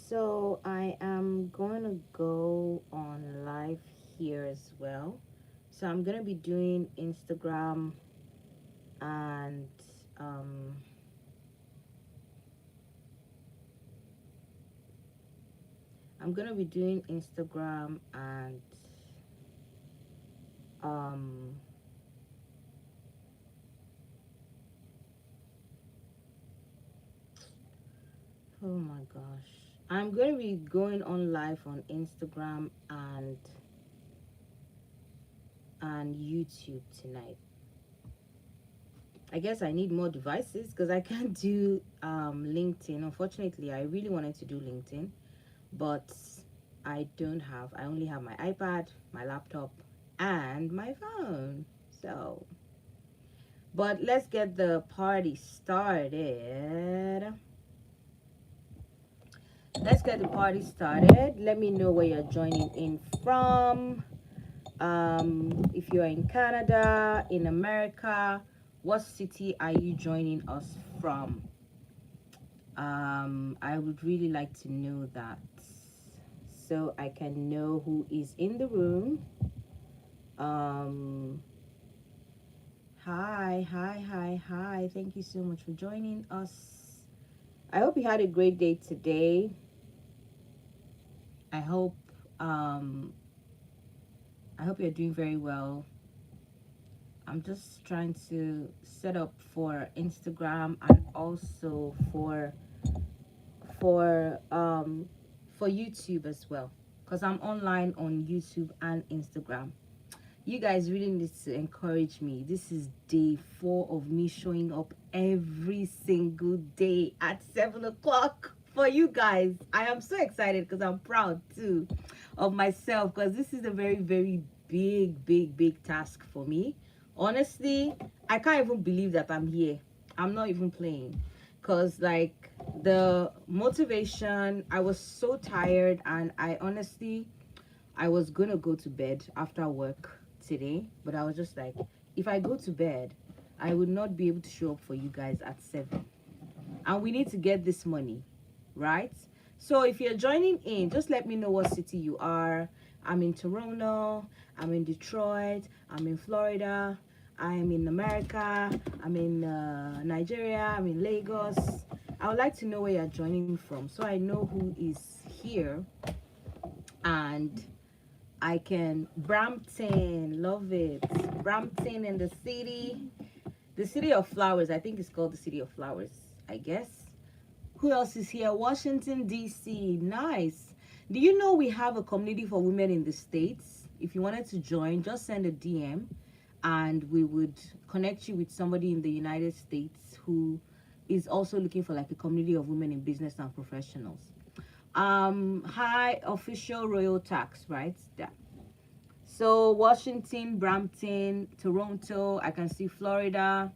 So I am going to go on live here as well. So I'm going to be doing Instagram and um I'm going to be doing Instagram and um oh my gosh. I'm going to be going on live on Instagram and YouTube tonight. I guess I need more devices because I can't do LinkedIn. Unfortunately, I really wanted to do LinkedIn, but I don't have. I only have my iPad, my laptop, and my phone. So, but let's get the party started. Let's get the party started. Let me know where you're joining in from. If you're in Canada, in America, what city are you joining us from? I would really like to know that so I can know who is in the room. Um, hi. Thank you so much for joining us. I hope you had a great day today. I hope um, I hope you're doing very well. I'm just trying to set up for Instagram and also for um for YouTube as well because I'm online on YouTube and Instagram. You guys really need to encourage me. This is day 4 of me showing up every single day at 7 o'clock for you guys. I am so excited because I'm proud too of myself because this is a very, very big task for me. Honestly, I can't even believe that I'm here. I'm not even playing because, like, the motivation, I was so tired, and I was gonna go to bed after work today, but I was just like, if I go to bed, I would not be able to show up for you guys at 7. And we need to get this money, right? So if you're joining in, just let me know what city you are. I'm in Toronto, I'm in Detroit, I'm in Florida, I'm in America, I'm in Nigeria, I'm in Lagos. I would like to know where you're joining from so I know who is here and I can. Brampton, love it. Brampton in the city of flowers. I think it's called the city of flowers, I guess. Who else is here? Washington, D.C. Nice. Do you know we have a community for women in the States? If you wanted to join, just send a DM and we would connect you with somebody in the United States who is also looking for like a community of women in business and professionals. High official royal tax, right? Yeah. So Washington, Brampton, Toronto, I can see Florida.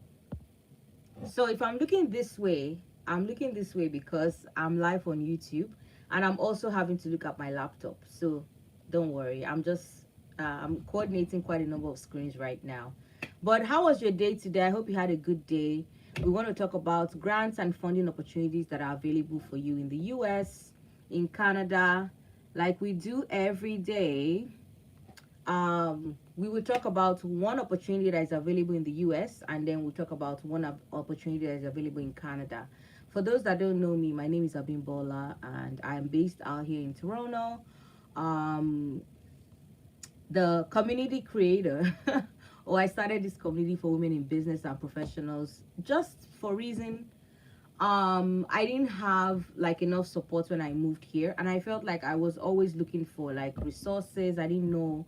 So if I'm looking this way, I'm looking this way because I'm live on YouTube and I'm also having to look at my laptop. So don't worry, I'm coordinating quite a number of screens right now. But how was your day today? I hope you had a good day. We want to talk about grants and funding opportunities that are available for you in the US, in Canada, like we do every day. We will talk about one opportunity that is available in the US, and then we'll talk about one opportunity that is available in Canada. For those that don't know me, my name is Abimbola, and I'm based out here in Toronto. Um, the community creator, or I started this community for women in business and professionals just for reason I didn't have like enough support when I moved here, and I felt like I was always looking for like resources. I didn't know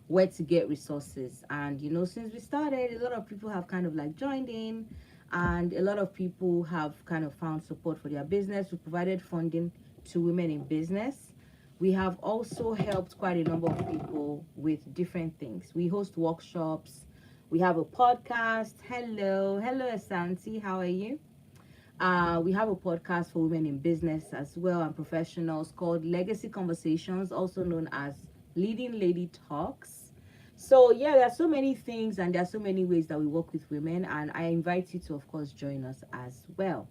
where to get resources, and since we started, a lot of people have kind of like joined in, and a lot of people have kind of found support for their business. We provided funding to women in business. We have also helped quite a number of people with different things. We host workshops. We have a podcast. Hello Asante, how are you? We have a podcast for women in business as well and professionals called Legacy Conversations, also known as Leading Lady Talks. So, yeah, there are so many things and there are so many ways that we work with women, and I invite you to, of course, join us as well.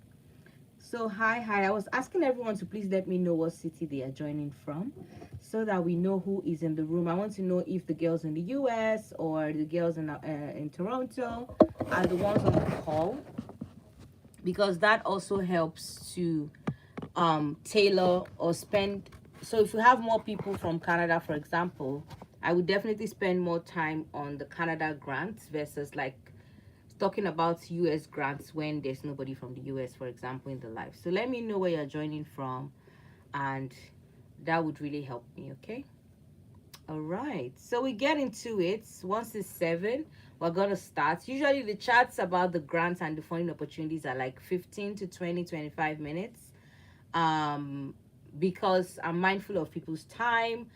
So hi, I was asking everyone to please let me know what city they are joining from, so that we know who is in the room. I want to know if the girls in the US or the girls in Toronto are the ones on the call, because that also helps to tailor or spend. So if we have more people from Canada, for example, I would definitely spend more time on the Canada grants versus like talking about US grants when there's nobody from the US, for example, in the live. So let me know where you're joining from, and that would really help me. Okay. All right, so we get into it. Once it's 7, we're gonna start. Usually the chats about the grants and the funding opportunities are like 15 to 20, 25 minutes, um because I'm mindful of people's time,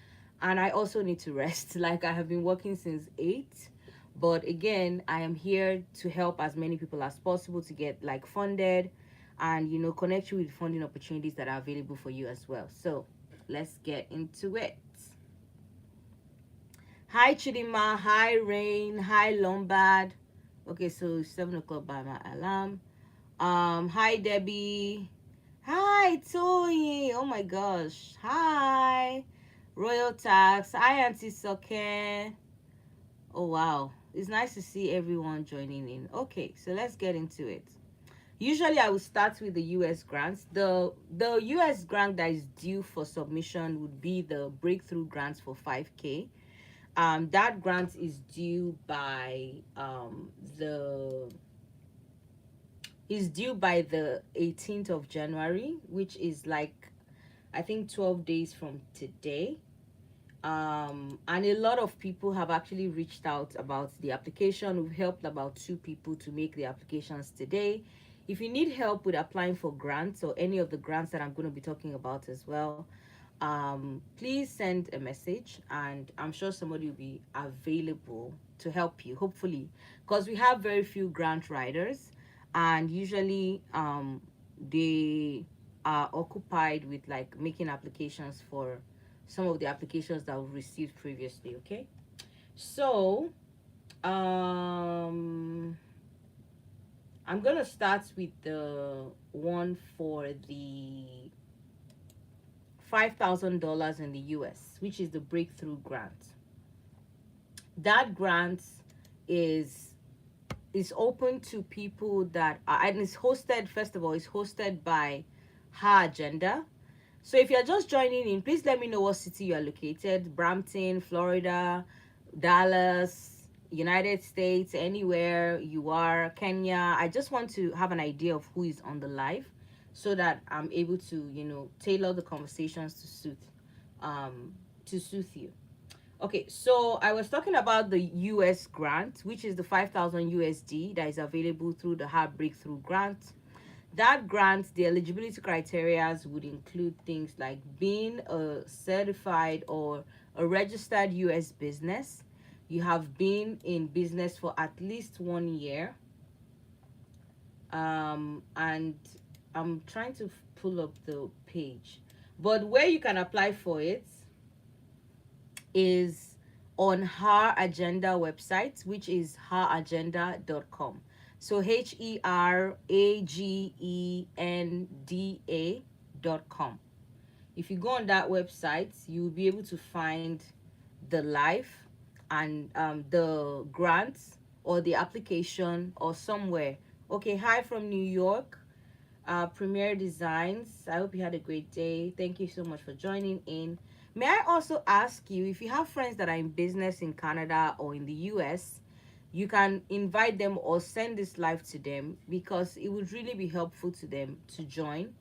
and I also need to rest. Like, I have been working since 8, but again, I am here to help as many people as possible to get like funded, and connect you with funding opportunities that are available for you as well. So let's get into it. Hi Chidima, hi Rain, hi Lombard. Okay, so 7 o'clock by my alarm. Hi Debbie. Hi Toyi. Oh my gosh. Hi. Royal Tax. Hi Auntie Soke. Oh wow. It's nice to see everyone joining in. Okay, so let's get into it. Usually I will start with the US grants. The US grant that is due for submission would be the breakthrough grants for 5K. That grant is due by the is due by the 18th of January, which is like, I think, 12 days from today. And a lot of people have actually reached out about the application. We've helped about 2 people to make the applications today. If you need help with applying for grants or any of the grants that I'm going to be talking about as well, please send a message, and I'm sure somebody will be available to help you, hopefully, because we have very few grant writers, and usually they are occupied with like making applications for some of the applications that we received previously. Okay, so I'm gonna start with the one for the $5,000 in the US, which is the breakthrough grant. That grant is is open to people that are, and it's hosted, first of all, it's hosted by Her Agenda. So if you're just joining in, please let me know what city you are located: Brampton, Florida, Dallas, United States, anywhere you are, Kenya. I just want to have an idea of who is on the live, so that I'm able to, tailor the conversations um, to suit you. Okay, so I was talking about the US grant, which is the 5,000 USD that is available through the Hard Breakthrough Grant. That grant, the eligibility criteria would include things like being a certified or a registered US business. You have been in business for at least 1 year. And I'm trying to pull up the page. But where you can apply for it is on Her Agenda website, which is heragenda.com. So HERAGENDA.com. If you go on that website, you'll be able to find the live and the grants or the application or somewhere. Okay, hi from New York. Premier Designs. I hope you had a great day. Thank you so much for joining in. May I also ask you, if you have friends that are in business in Canada or in the US, you can invite them or send this live to them, because it would really be helpful to them to join.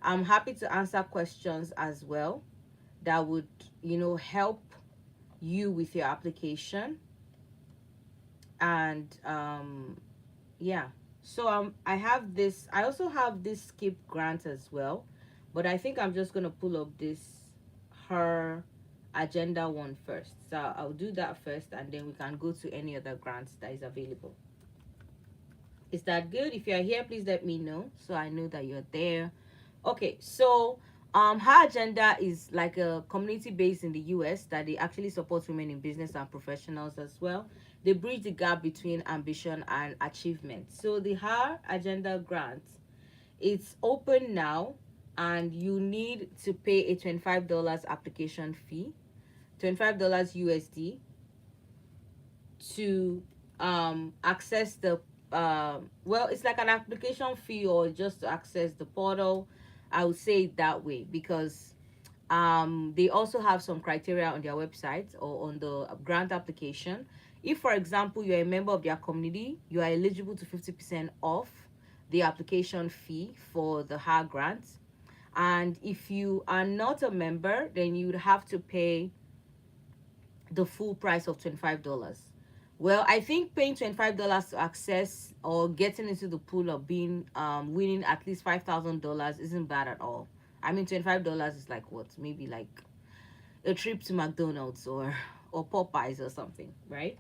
I'm happy to answer questions as well that would, help you with your application. And yeah, so I have this, I also have this skip grant as well, but I think I'm just gonna pull up this Her Agenda one first. So I'll do that first, and then we can go to any other grants that is available. Is that good? If you're here, please let me know so I know that you're there. Okay, so Her Agenda is like a community based in the US that they actually support women in business and professionals as well. They bridge the gap between ambition and achievement. So the Her Agenda grant It's open now, and you need to pay a $25 application fee, $25 USD, to access the well, it's like an application fee, or just to access the portal. I would say it that way, because they also have some criteria on their website or on the grant application. If, for example, you're a member of their community, you are eligible to 50% off the application fee for the HAR grant. And if you are not a member, then you would have to pay the full price of $25. Well, I think paying $25 to access or getting into the pool of being winning at least $5,000 isn't bad at all. I mean, $25 is like what? Maybe like a trip to McDonald's or Popeyes or something, right?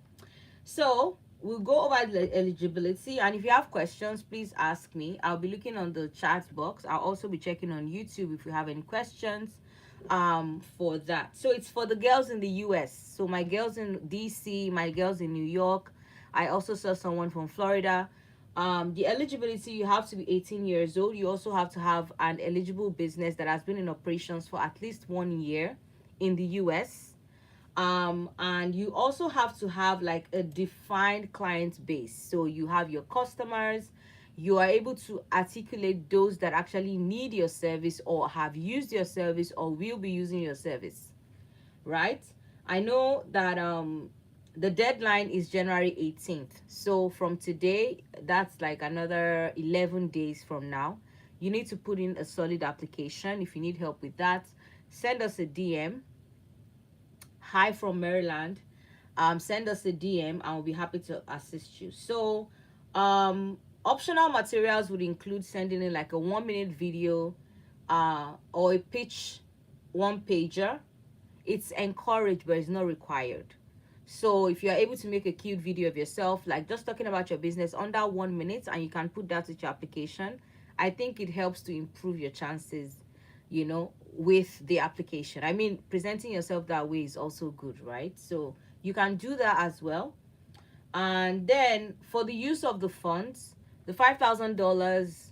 So we'll go over the eligibility, and if you have questions, please ask me. I'll be looking on the chat box. I'll also be checking on YouTube if you have any questions for that. So it's for the girls in the US. So my girls in DC, my girls in New York. I also saw someone from Florida. The eligibility, you have to be 18 years old. You also have to have an eligible business that has been in operations for at least 1 year in the US. And you also have to have like a defined client base. So you have your customers, you are able to articulate those that actually need your service or have used your service or will be using your service, right? I know that the deadline is January 18th. So from today, that's like another 11 days from now. You need to put in a solid application. If you need help with that, send us a DM. Hi from Maryland. Send us a DM and we'll be happy to assist you. So optional materials would include sending in like a 1 minute video or a pitch one pager. It's encouraged, but it's not required. So if you're able to make a cute video of yourself, like just talking about your business under 1 minute, and you can put that with your application, I think it helps to improve your chances, with the application. I mean, presenting yourself that way is also good, right? So you can do that as well. And then for the use of the funds, the $5,000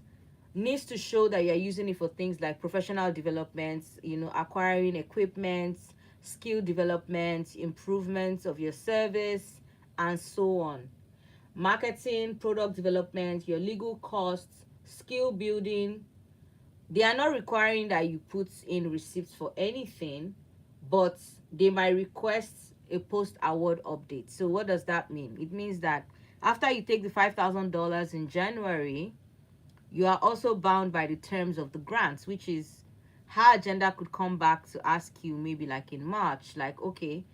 needs to show that you're using it for things like professional developments, acquiring equipment, skill development, improvements of your service, and so on. Marketing, product development, your legal costs, skill building. They are not requiring that you put in receipts for anything, but they might request a post-award update. So what does that mean? It means that after you take the $5,000 in January, you are also bound by the terms of the grants, which is HAR Agenda could come back to ask you maybe like in March, like, okay,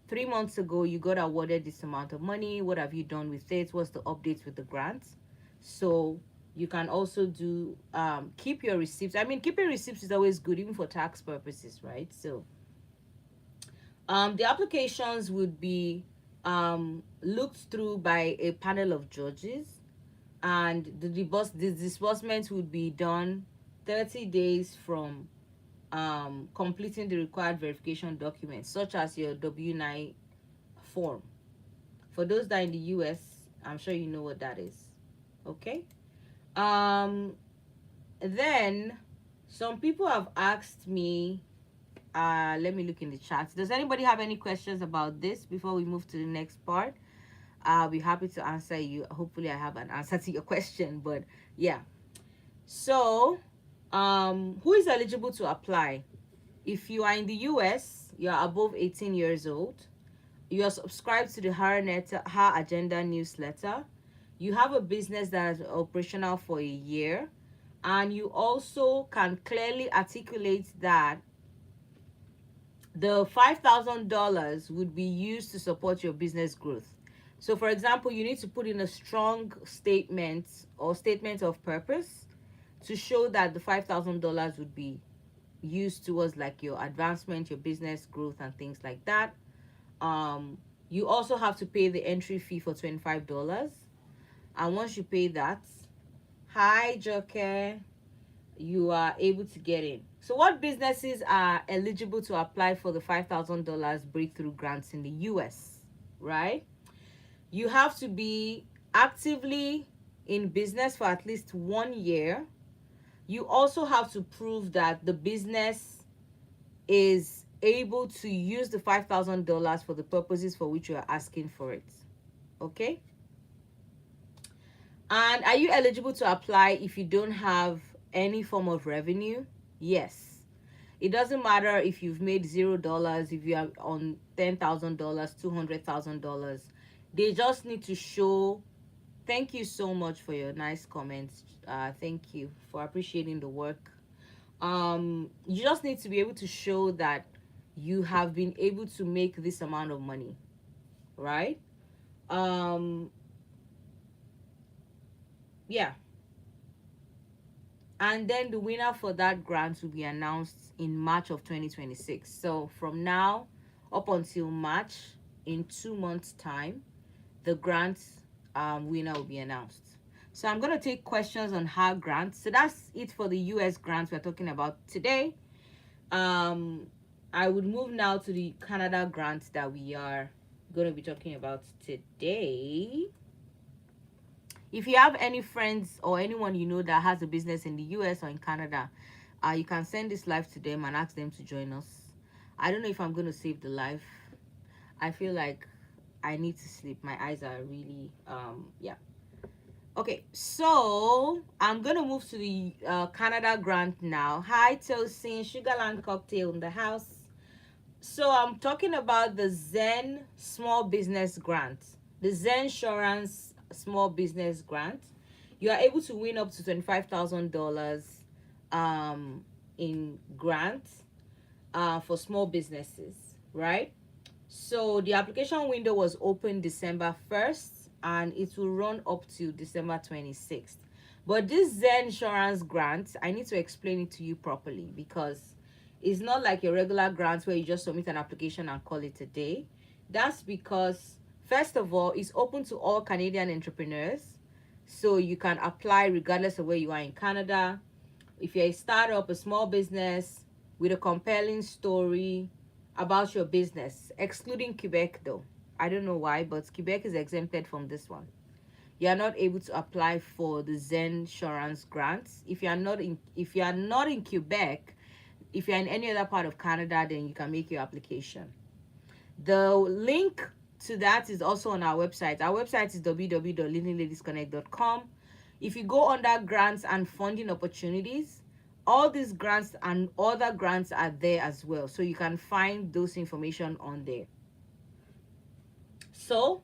3 months ago you got awarded this amount of money. What have you done with it? What's the updates with the grants? So you can also do keep your receipts. I mean, keeping receipts is always good, even for tax purposes, right? So the applications would be looked through by a panel of judges, and the disbursement would be done 30 days from completing the required verification documents, such as your W-9 form. For those that are in the US, I'm sure you know what that is. Okay. Then some people have asked me, let me look in the chat. Does anybody have any questions about this before we move to the next part? I'll be happy to answer you. Hopefully I have an answer to your question, but yeah. So who is eligible to apply? If you are in the US, you are above 18 years old, you are subscribed to the HAR Agenda newsletter, you have a business that is operational for a year, and you also can clearly articulate that the $5,000 would be used to support your business growth. So for example, you need to put in a strong statement or statement of purpose to show that the $5,000 would be used towards like your advancement, your business growth, and things like that. You also have to pay the entry fee for $25. And once you pay that, hi Joker, you are able to get in. So what businesses are eligible to apply for the $5,000 breakthrough grants in the US, right? You have to be actively in business for at least 1 year. you also have to prove that the business is able to use the $5,000 for the purposes for which you are asking for it. Okay? And are you eligible to apply if you don't have any form of revenue? Yes. It doesn't matter if you've made $0, if you are on $10,000, $200,000. They just need to show. Thank you so much for your nice comments. Thank you for appreciating the work. You just need to be able to show that you have been able to make this amount of money, right? Yeah. And then the winner for that grant will be announced in March of 2026. So from now up until March, in 2 months time, the grant winner will be announced. So I'm going to take questions on her grants. So that's it for the US grants we're talking about today. I would move now to the Canada grants that we are going to be talking about today. If you have any friends or anyone you know that has a business in the US or in Canada, you can send this live to them and ask them to join us. I don't know if I'm going to save the live. I feel like I need to sleep. My eyes are really, yeah. Okay, so I'm going to move to the Canada grant now. Hi, Tosin, Sugarland Cocktail in the house. So I'm talking about the Zen Small Business Grant, the Zen Insurance Small Business Grant. You are able to win up to $25,000 in grants for small businesses, right? So the application window was open December 1st and it will run up to December 26th. But this Zen Insurance grant, I need to explain it to you properly because it's not like your regular grants where you just submit an application and call it a day. That's because, first of all, it's open to all Canadian entrepreneurs. So you can apply regardless of where you are in Canada. If you're a startup, a small business with a compelling story about your business, excluding Quebec though. I don't know why, but Quebec is exempted from this one. You are not able to apply for the Zen Insurance grants. If you are not in Quebec, if you're in any other part of Canada, then you can make your application. The link to that is also on our website. Our website is www.leadingladiesconnect.com. If you go under grants and funding opportunities, all these grants and other grants are there as well. So you can find those information on there. So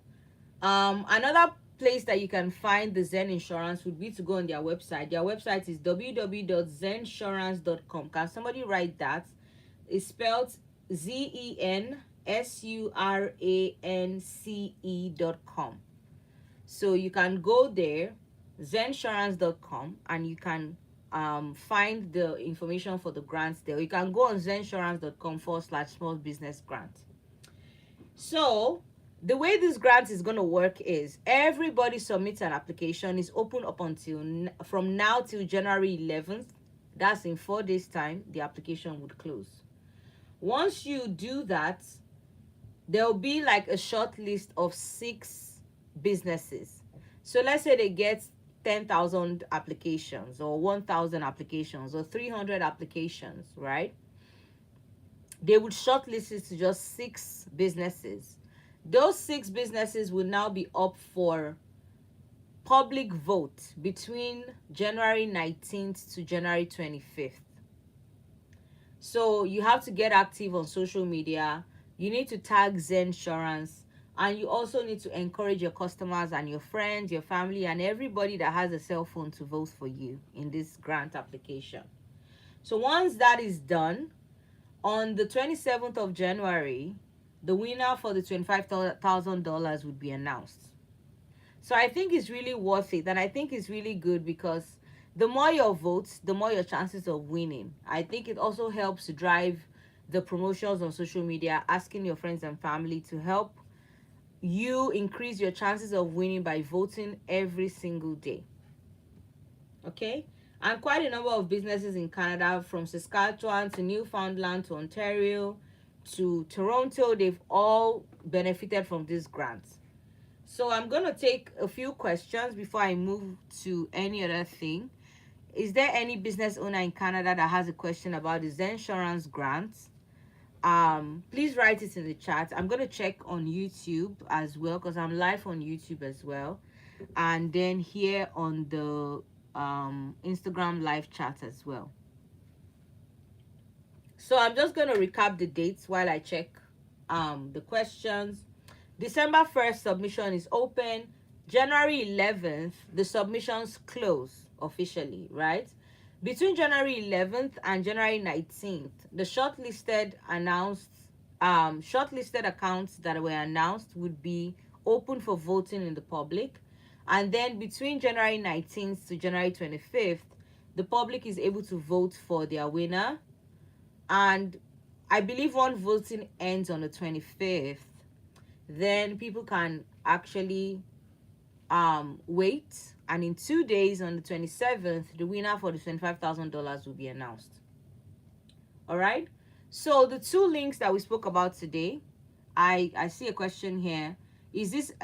another place that you can find the Zen Insurance would be to go on their website. Their website is www.zensurance.com. Can somebody write that? It's spelled ZENSURANCE.com. So you can go there, zensurance.com, and you can find the information for the grants there. You can go on zensurance.com/small business grant. So the way this grant is going to work is everybody submits an application. Is open up until from now till January 11th. That's in 4 days time. The application would close. Once you do that, there'll be like a short list of 6 businesses. So let's say they get 10,000 applications or 1,000 applications or 300 applications, right? They would shortlist it to just 6 businesses. Those 6 businesses will now be up for public vote between January 19th to January 25th. So you have to get active on social media. You need to tag Zen Insurance, and you also need to encourage your customers and your friends, your family, and everybody that has a cell phone to vote for you in this grant application. So once that is done, on the 27th of January, the winner for the $25,000 would be announced. So I think it's really worth it, and I think it's really good because the more your votes, the more your chances of winning. I think it also helps drive the promotions on social media, asking your friends and family to help you increase your chances of winning by voting every single day. Okay? And quite a number of businesses in Canada, from Saskatchewan to Newfoundland to Ontario to Toronto, they've all benefited from this grant. So I'm going to take a few questions before I move to any other thing. Is there any business owner in Canada that has a question about the Zensurance grant? Please write it in the chat. I'm going to check on YouTube as well, because I'm live on YouTube as well, and then here on the Instagram live chat as well. So I'm just going to recap the dates while I check the questions. December 1st submission is open. January 11th the submissions close officially, right? Between January 11th and January 19th, the shortlisted accounts that were announced would be open for voting in the public. And then between January 19th to January 25th, the public is able to vote for their winner. And I believe one voting ends on the 25th. Then people can actually wait, and in 2 days on the 27th, the winner for the $25,000 will be announced. All right, so the two links that we spoke about today, I see a question here. Is this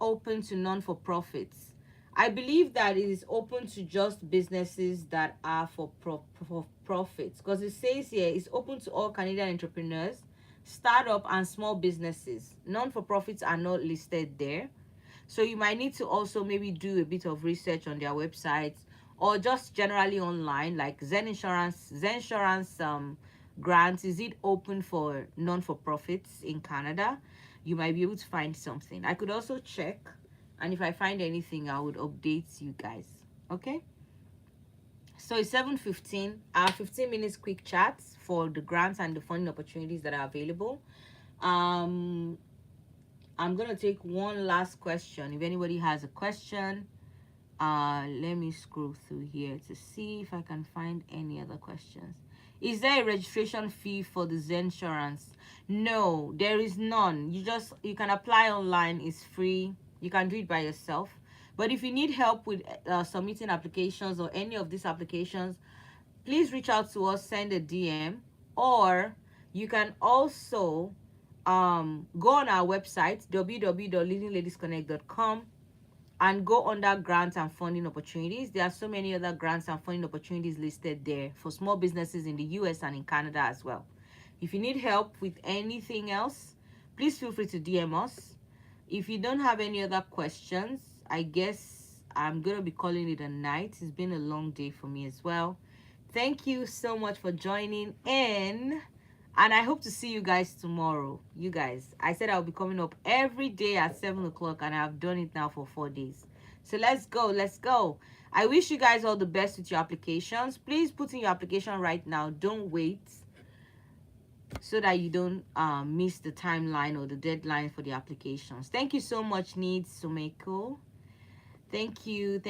open to non-for-profits? I believe that it is open to just businesses that are for profits, because it says here it's open to all Canadian entrepreneurs, startup and small businesses. Non-for-profits are not listed there, so you might need to also maybe do a bit of research on their websites, or just generally online, like Zensurance grants. Is it open for non-for-profits in Canada? You might be able to find something. I could also check, and if I find anything, I would update you guys. Okay, so it's 7:15. Our 15 minutes quick chats for the grants and the funding opportunities that are available. I'm gonna take one last question. If anybody has a question, let me scroll through here to see if I can find any other questions. Is there a registration fee for the Zensurance? No, there is none. You can apply online. It's free. You can do it by yourself. But if you need help with submitting applications or any of these applications, please reach out to us, send a DM, or you can also go on our website www.leadingladiesconnect.com and go under grants and funding opportunities. There are so many other grants and funding opportunities listed there for small businesses in the US and in Canada as well. If you need help with anything else, please feel free to DM us. If you don't have any other questions, I guess I'm going to be calling it a night. It's been a long day for me as well. Thank you so much for joining in, and I hope to see you guys tomorrow. You guys, I said I'll be coming up every day at 7 o'clock, and I've done it now for 4 days. So let's go. I wish you guys all the best with your applications. Please put in your application right now. Don't wait, so that you don't miss the timeline or the deadline for the applications. Thank you so much, Needs Sumeko. Thank you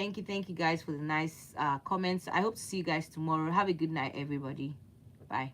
guys for the nice comments. I hope to see you guys tomorrow. Have a good night, everybody. Bye.